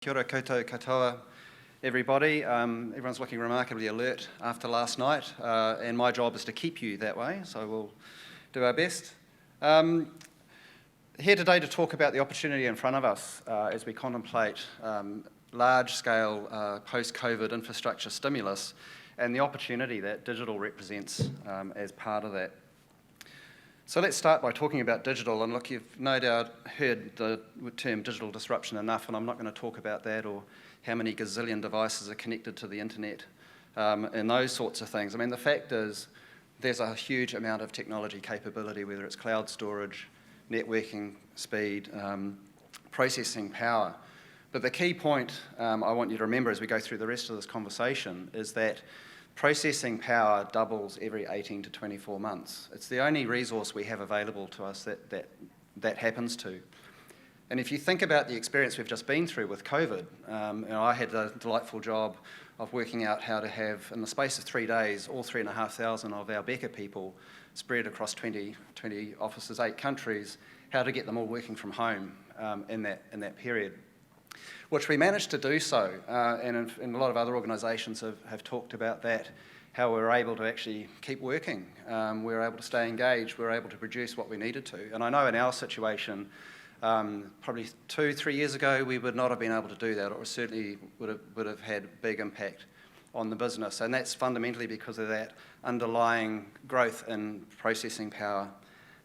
Kia ora koutou katoa, everybody. Everyone's looking remarkably alert after last night, and my job is to keep you that way, so we'll do our best. Here today to talk about the opportunity in front of us as we contemplate large-scale post-COVID infrastructure stimulus and the opportunity that digital represents as part of that. So let's start by talking about digital, and look, you've no doubt heard the term digital disruption enough, and I'm not going to talk about that or how many gazillion devices are connected to the internet and those sorts of things. I mean, the fact is there's a huge amount of technology capability, whether it's cloud storage, networking speed, processing power. But the key point I want you to remember as we go through the rest of this conversation is that processing power doubles every 18 to 24 months. It's the only resource we have available to us that happens to. And if you think about the experience we've just been through with COVID, I had the delightful job of working out how to have, in the space of 3 days, all 3,500 of our Beca people spread across 20 offices, 8 countries, how to get them all working from home in that period, which we managed to do so, and a lot of other organisations have talked about that, how we were able to actually keep working. We were able to stay engaged, we were able to produce what we needed to. And I know in our situation, probably 2-3 years ago, we would not have been able to do that, or certainly would have had big impact on the business. And that's fundamentally because of that underlying growth in processing power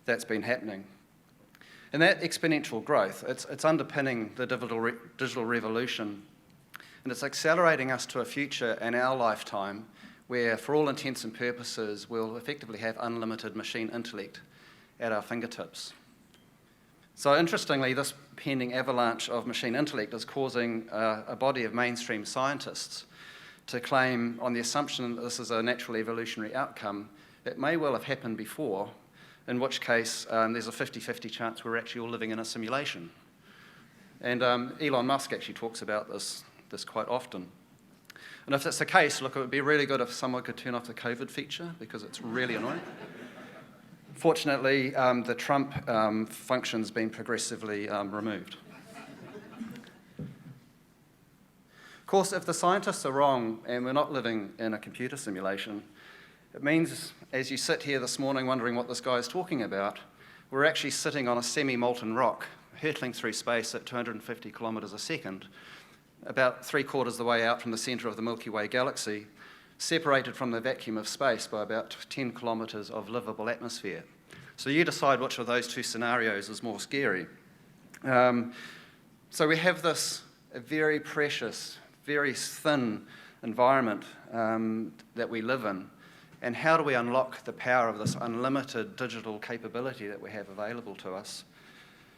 that's been happening. And that exponential growth, it's underpinning the digital revolution, and it's accelerating us to a future in our lifetime where, for all intents and purposes, we'll effectively have unlimited machine intellect at our fingertips. So interestingly, this pending avalanche of machine intellect is causing a body of mainstream scientists to claim, on the assumption that this is a natural evolutionary outcome, it may well have happened before, in which case there's a 50-50 chance we're actually all living in a simulation. And Elon Musk actually talks about this quite often. And if that's the case, look, it would be really good if someone could turn off the COVID feature, because it's really annoying. Fortunately, the Trump function's been progressively removed. Of course, if the scientists are wrong and we're not living in a computer simulation, it means, as you sit here this morning wondering what this guy is talking about, we're actually sitting on a semi-molten rock, hurtling through space at 250 kilometres a second, about 3/4 the way out from the centre of the Milky Way galaxy, separated from the vacuum of space by about 10 kilometres of livable atmosphere. So you decide which of those two scenarios is more scary. So we have this very precious, very thin environment that we live in. And how do we unlock the power of this unlimited digital capability that we have available to us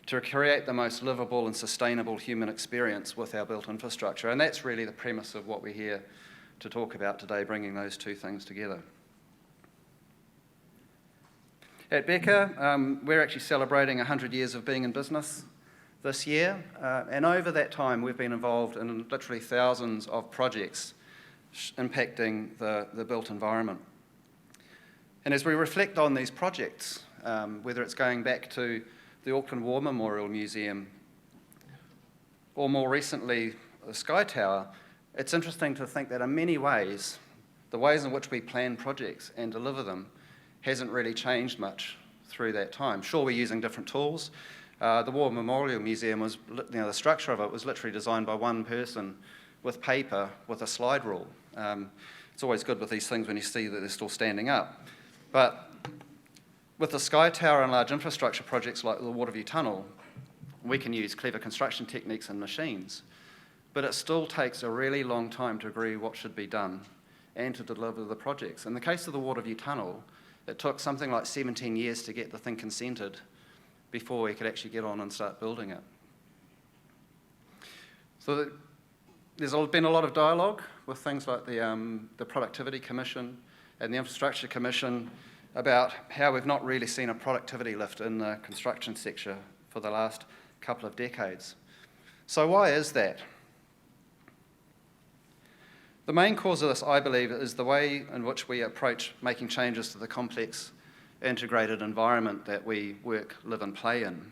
to create the most livable and sustainable human experience with our built infrastructure? And that's really the premise of what we're here to talk about today, bringing those two things together. At Beca, we're actually celebrating 100 years of being in business this year. And over that time, we've been involved in literally thousands of projects impacting the built environment. And as we reflect on these projects, whether it's going back to the Auckland War Memorial Museum or more recently the Sky Tower, it's interesting to think that in many ways, the ways in which we plan projects and deliver them hasn't really changed much through that time. Sure, we're using different tools. The War Memorial Museum was, the structure of it was literally designed by one person with paper with a slide rule. It's always good with these things when you see that they're still standing up. But with the Sky Tower and large infrastructure projects like the Waterview Tunnel, we can use clever construction techniques and machines, but it still takes a really long time to agree what should be done and to deliver the projects. In the case of the Waterview Tunnel, it took something like 17 years to get the thing consented before we could actually get on and start building it. So there's been a lot of dialogue with things like the Productivity Commission and the Infrastructure Commission about how we've not really seen a productivity lift in the construction sector for the last couple of decades. So why is that? The main cause of this, I believe, is the way in which we approach making changes to the complex, integrated environment that we work, live and play in.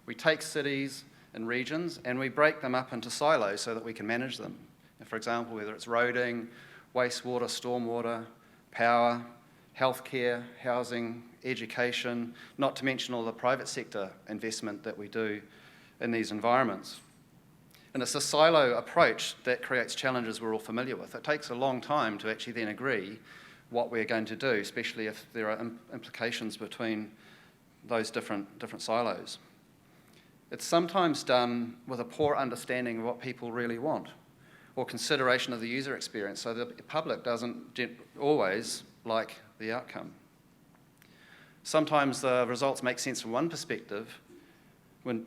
We take cities in regions, and we break them up into silos so that we can manage them. For example, whether it's roading, wastewater, stormwater, power, healthcare, housing, education, not to mention all the private sector investment that we do in these environments. And it's a silo approach that creates challenges we're all familiar with. It takes a long time to actually then agree what we're going to do, especially if there are implications between those different silos. It's sometimes done with a poor understanding of what people really want, or consideration of the user experience, so the public doesn't always like the outcome. Sometimes the results make sense from one perspective,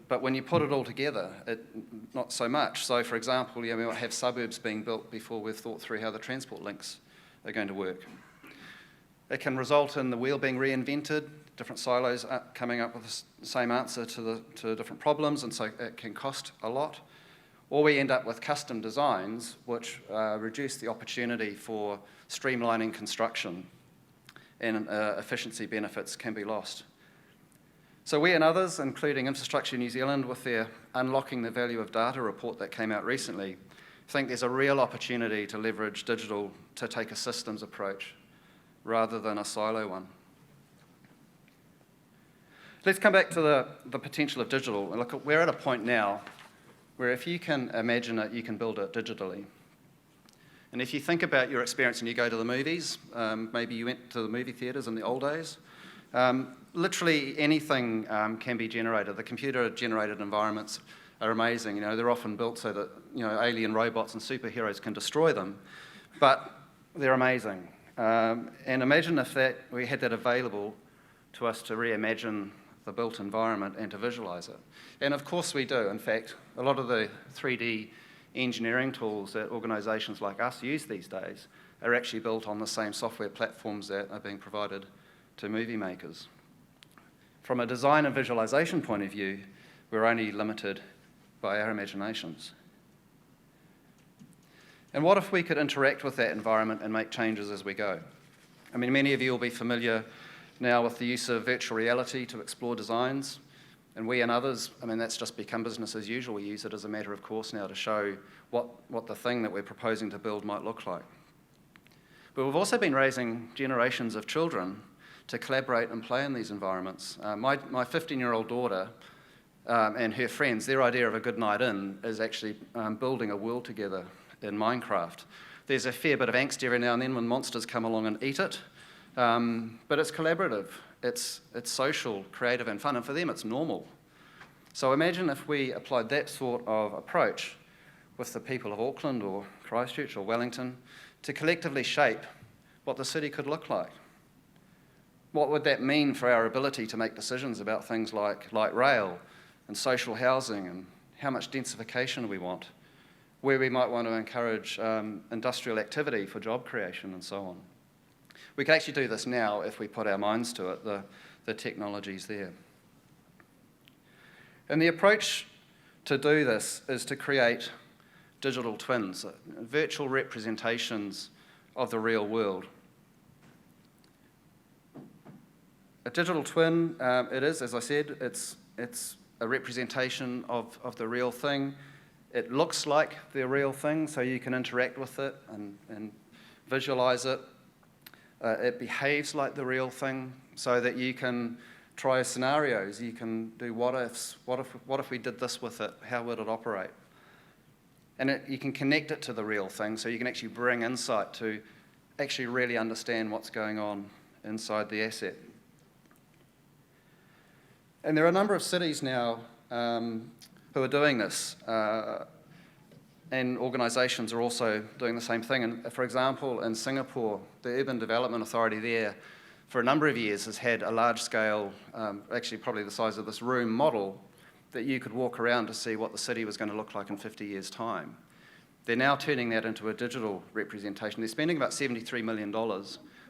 but when you put it all together, not so much. So, for example, we might have suburbs being built before we've thought through how the transport links are going to work. It can result in the wheel being reinvented, different silos coming up with the same answer to different problems, and so it can cost a lot. Or we end up with custom designs which reduce the opportunity for streamlining construction, and efficiency benefits can be lost. So we and others, including Infrastructure New Zealand with their Unlocking the Value of Data report that came out recently, think there's a real opportunity to leverage digital to take a systems approach rather than a silo one. Let's come back to the potential of digital. Look, we're at a point now where if you can imagine it, you can build it digitally. And if you think about your experience and you go to the movies, maybe you went to the movie theatres in the old days, literally anything can be generated. The computer-generated environments are amazing. They're often built so that alien robots and superheroes can destroy them, but they're amazing. And imagine if we had that available to us to reimagine the built environment and to visualize it. And of course we do. In fact, a lot of the 3D engineering tools that organisations like us use these days are actually built on the same software platforms that are being provided to movie makers. From a design and visualization point of view, we're only limited by our imaginations. And what if we could interact with that environment and make changes as we go? I mean, many of you will be familiar now with the use of virtual reality to explore designs, and we and others, that's just become business as usual. We use it as a matter of course now to show what the thing that we're proposing to build might look like. But we've also been raising generations of children to collaborate and play in these environments. My 15-year-old daughter and her friends, their idea of a good night in is actually building a world together in Minecraft. There's a fair bit of angst every now and then when monsters come along and eat it, but it's collaborative, it's social, creative and fun, and for them it's normal. So imagine if we applied that sort of approach with the people of Auckland or Christchurch or Wellington to collectively shape what the city could look like. What would that mean for our ability to make decisions about things like light rail and social housing and how much densification we want, where we might want to encourage industrial activity for job creation and so on. We can actually do this now if we put our minds to it. The technology's there. And the approach to do this is to create digital twins, virtual representations of the real world. A digital twin, it is, as I said, it's a representation of the real thing. It looks like the real thing, so you can interact with it and visualize it. It behaves like the real thing, so that you can try scenarios. You can do what ifs. What if we did this with it? How would it operate? And you can connect it to the real thing, so you can actually bring insight to actually really understand what's going on inside the asset. And there are a number of cities now who are doing this, and organisations are also doing the same thing. And for example, in Singapore, the Urban Development Authority there, for a number of years, has had a large-scale, actually probably the size of this room, model that you could walk around to see what the city was going to look like in 50 years' time. They're now turning that into a digital representation. They're spending about $73 million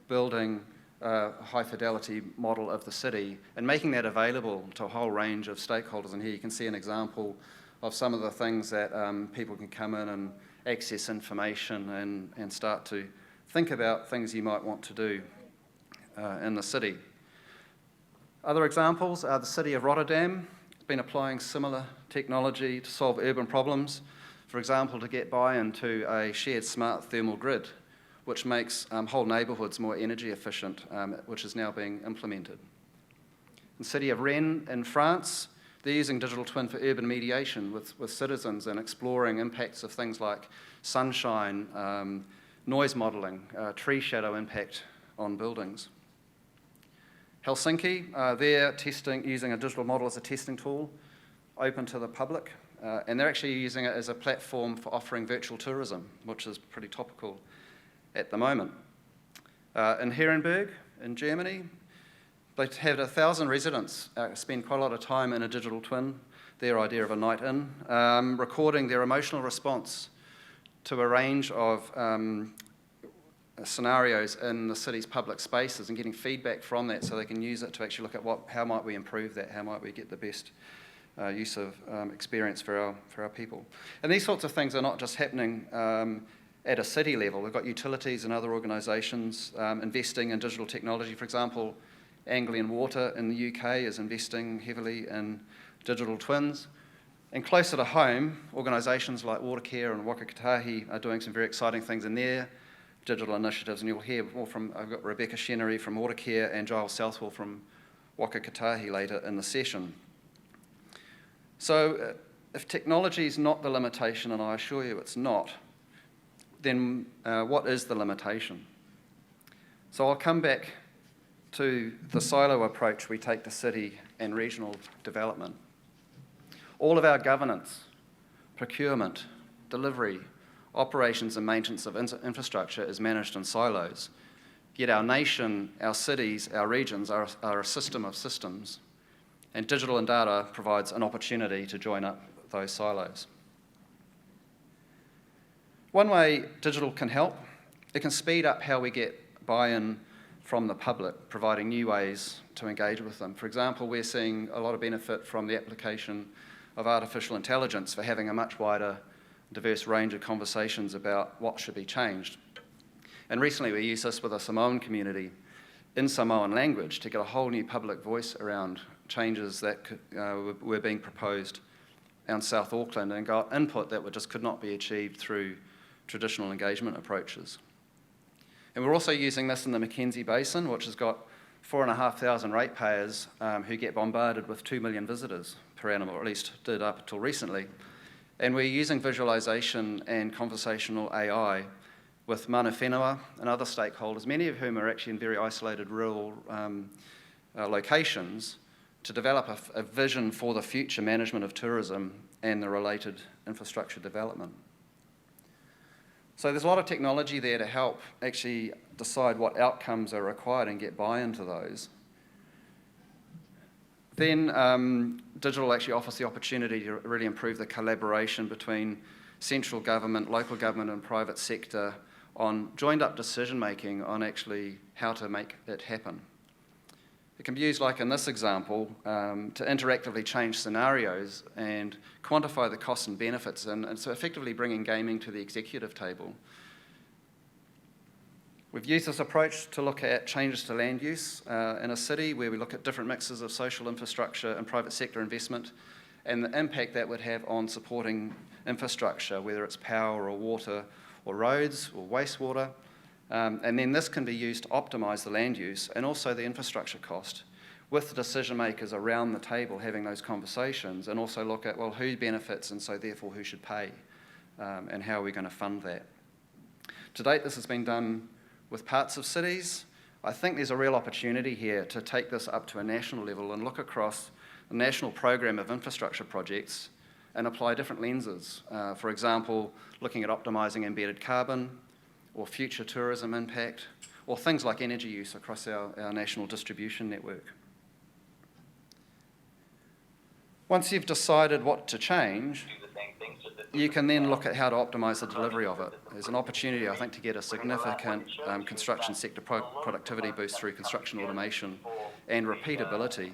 building a high-fidelity model of the city and making that available to a whole range of stakeholders. And here you can see an example of some of the things that people can come in and access information and start to think about things you might want to do in the city. Other examples are the city of Rotterdam. It's been applying similar technology to solve urban problems. For example, to get buy-in to a shared smart thermal grid, which makes whole neighbourhoods more energy efficient, which is now being implemented. In the city of Rennes in France, they're using digital twin for urban mediation with citizens and exploring impacts of things like sunshine, noise modelling, tree shadow impact on buildings. Helsinki, they're using a digital model as a testing tool, open to the public, and they're actually using it as a platform for offering virtual tourism, which is pretty topical at the moment. In Herrenberg, in Germany, they had 1,000 residents spend quite a lot of time in a digital twin, their idea of a night in, recording their emotional response to a range of scenarios in the city's public spaces and getting feedback from that so they can use it to actually look at how might we improve that, how might we get the best use of experience for our people. And these sorts of things are not just happening at a city level. We've got utilities and other organisations investing in digital technology. For example, Anglian Water in the UK is investing heavily in digital twins. And closer to home, organisations like Watercare and Waka Kotahi are doing some very exciting things in their digital initiatives, and you'll hear more from, I've got Rebecca Chenery from Watercare and Giles Southwell from Waka Kotahi later in the session. So if technology is not the limitation, and I assure you it's not, then what is the limitation? So I'll come back to the silo approach we take to city and regional development. All of our governance, procurement, delivery, operations and maintenance of infrastructure is managed in silos. Yet our nation, our cities, our regions are a system of systems, and digital and data provides an opportunity to join up those silos. One way digital can help, it can speed up how we get buy-in from the public, providing new ways to engage with them. For example, we're seeing a lot of benefit from the application of artificial intelligence for having a much wider, diverse range of conversations about what should be changed. And recently we used this with a Samoan community in Samoan language to get a whole new public voice around changes that were being proposed in South Auckland, and got input that just could not be achieved through traditional engagement approaches. And we're also using this in the Mackenzie Basin, which has got 4,500 ratepayers who get bombarded with 2 million visitors per annum, or at least did up until recently. And we're using visualization and conversational AI with mana whenua and other stakeholders, many of whom are actually in very isolated rural locations, to develop a vision for the future management of tourism and the related infrastructure development. So there's a lot of technology there to help actually decide what outcomes are required and get buy-in to those. Then digital actually offers the opportunity to really improve the collaboration between central government, local government and private sector on joined-up decision-making on actually how to make it happen. It can be used, like in this example, to interactively change scenarios and quantify the costs and benefits, and so effectively bringing gaming to the executive table. We've used this approach to look at changes to land use in a city, where we look at different mixes of social infrastructure and private sector investment and the impact that would have on supporting infrastructure, whether it's power or water or roads or wastewater. And then this can be used to optimise the land use and also the infrastructure cost, with the decision makers around the table having those conversations, and also look at, well, who benefits and so therefore who should pay, and how are we going to fund that. To date, this has been done with parts of cities. I think there's a real opportunity here to take this up to a national level and look across a national program of infrastructure projects and apply different lenses. For example, looking at optimising embedded carbon, or future tourism impact, or things like energy use across our national distribution network. Once you've decided what to change, you can then look at how to optimise the delivery of it. There's an opportunity, I think, to get a significant construction sector productivity boost through construction automation and repeatability.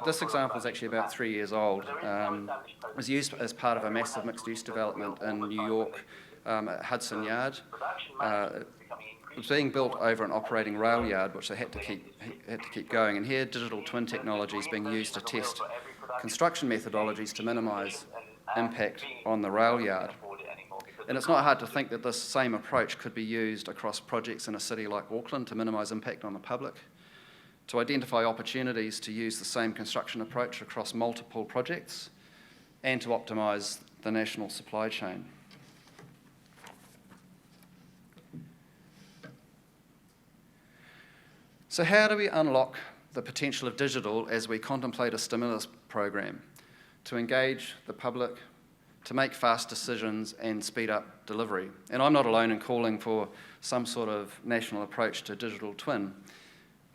This example is actually about 3 years old. It was used as part of a massive mixed-use development in New York, at Hudson Yard. It was being built over an operating rail yard, which they had to keep going. And here, digital twin technology is being used to test construction methodologies to minimise impact on the rail yard. And it's not hard to think that this same approach could be used across projects in a city like Auckland to minimise impact on the public, to identify opportunities to use the same construction approach across multiple projects, and to optimise the national supply chain. So how do we unlock the potential of digital as we contemplate a stimulus program to engage the public, to make fast decisions and speed up delivery? And I'm not alone in calling for some sort of national approach to digital twin,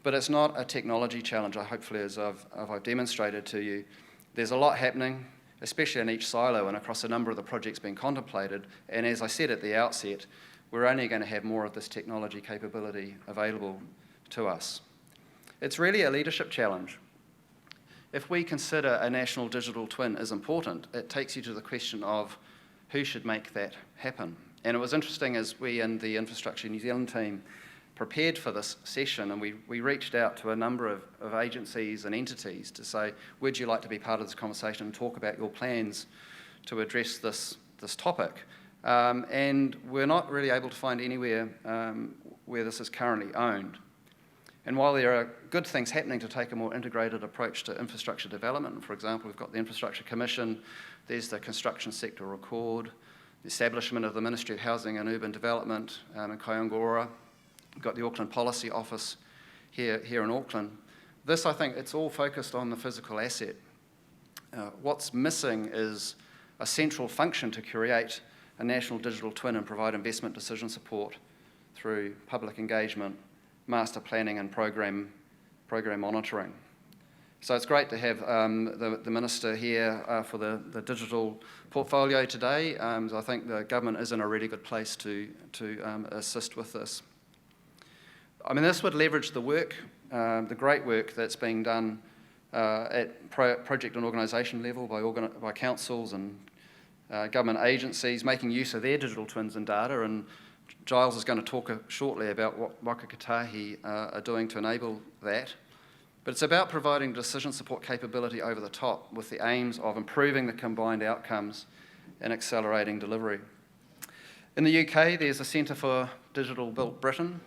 but it's not a technology challenge, hopefully, as I've demonstrated to you. There's a lot happening, especially in each silo and across a number of the projects being contemplated. And as I said at the outset, we're only going to have more of this technology capability available to us. It's really a leadership challenge. If we consider a national digital twin is important, it takes you to the question of who should make that happen. And it was interesting as we in the Infrastructure New Zealand team prepared for this session, and we reached out to a number of agencies and entities to say, would you like to be part of this conversation and talk about your plans to address this topic? And we're not really able to find anywhere where this is currently owned. And while there are good things happening to take a more integrated approach to infrastructure development, for example, we've got the Infrastructure Commission, there's the Construction Sector Accord, the establishment of the Ministry of Housing and Urban Development in Kaiongaroa, we've got the Auckland Policy Office here in Auckland. This, I think, it's all focused on the physical asset. What's missing is a central function to create a national digital twin and provide investment decision support through public engagement, master planning and program monitoring. So it's great to have the Minister here for the digital portfolio today. I think the government is in a really good place to assist with this. I mean, this would leverage the work, the great work that's being done at project and organisation level by councils and government agencies, making use of their digital twins and data. And Giles is going to talk shortly about what Waka Kotahi are doing to enable that. But it's about providing decision support capability over the top with the aims of improving the combined outcomes and accelerating delivery. In the UK, there's a Centre for Digital Built Britain,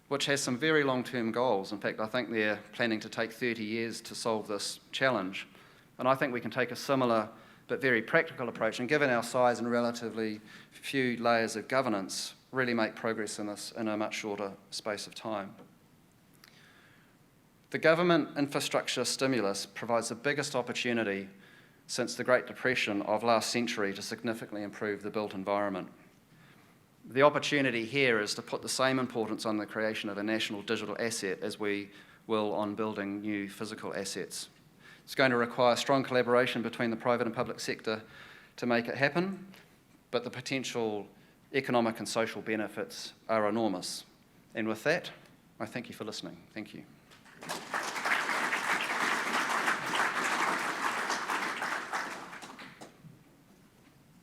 which has some very long-term goals. In fact, I think they're planning to take 30 years to solve this challenge. And I think we can take a similar but very practical approach, and given our size and relatively few layers of governance, really make progress in this in a much shorter space of time. The government infrastructure stimulus provides the biggest opportunity since the Great Depression of last century to significantly improve the built environment. The opportunity here is to put the same importance on the creation of a national digital asset as we will on building new physical assets. It's going to require strong collaboration between the private and public sector to make it happen, but the potential economic and social benefits are enormous. And with that, I thank you for listening. Thank you.